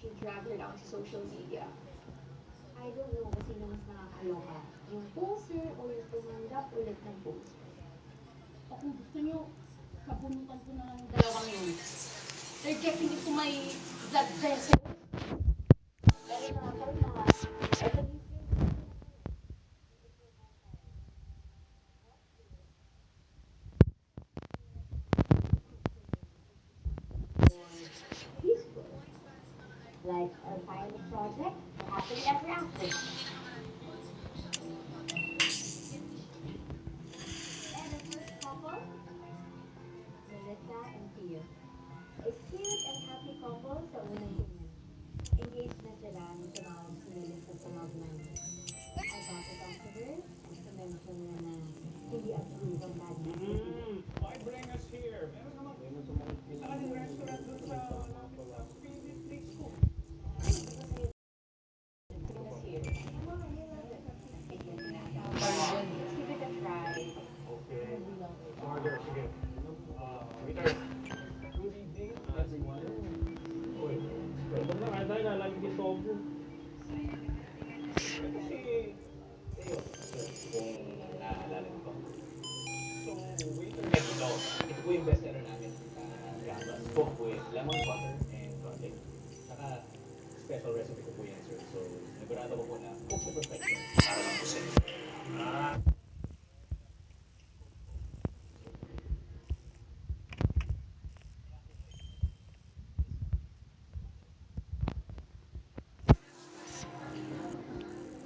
she dragged her down sa social media. I don't know kung sino mas nakakaloka. Yung poster o yung tumanggap ulit ng post. O kung gusto nyo, sabunutan ko na lang yung dalawang yun. They're getting into my blood vessel. Pero nakakaloka. Ito yung peaceful. Like our final project, happily ever after. And the first couple, Melissa and Theo. A cute and happy couple sa unang tingin. Engaged na sila nung tumawag si Melissa sa love line. I got to talk to her and to mention na hindi approve ang bad activity. Why bring us here? Meron naman. Isa ka ng restaurant doon sa favorite place ko. Let's give it a try. Okay. Order, sige. Waiter. Good evening, everyone. Uy, pwede na kaya tayo nalagi ni Togo. Ito si Teo. Kung naaalala mo po. So, waiter. Ito po yung best seller namin sa Gabas. Cook with lemon butter and garlic. Saka special recipe ko po yan, sir. So, nagurado ko po na cook to perfection. Para lang po sa inyo. Ah.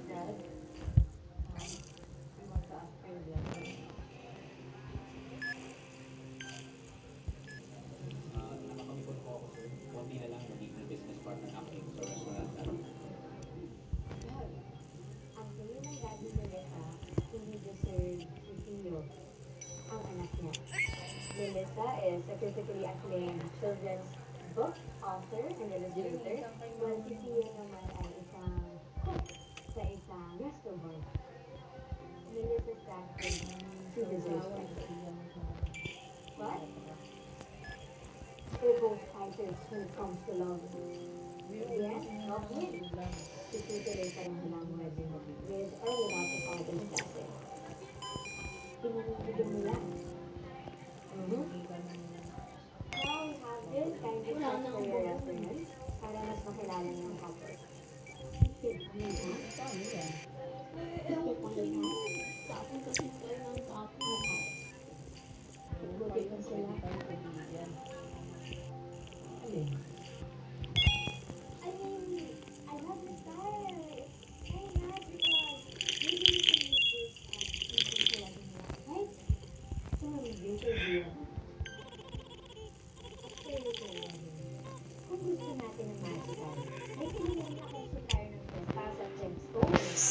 Dad, I want to ask for your blessing. Nakakamipon po ako, sir. Konti na lang magiging business partner namin sa restaurant natin. Ang tingin ng Daddy Melissa, hindi deserve si Theo, ang anak niya. Melissa is a critically acclaimed children's book author and illustrator, while si Theo naman ay isang cook sa isang restaurant. Melissa Stafford, she deserves better. But, they're both fighters when it comes to love. Yes, not win. Tutuloy pa rin nilang wedding with or without the father's blessing. Pinanindigan nila. Now we have this kind of test for your reference para mas makilala niyo ang couple. Kid me, ha? Gusto ko lang, ha? Tapos kasi tayo ng tapos. Okay. Buti pa sila. Alin?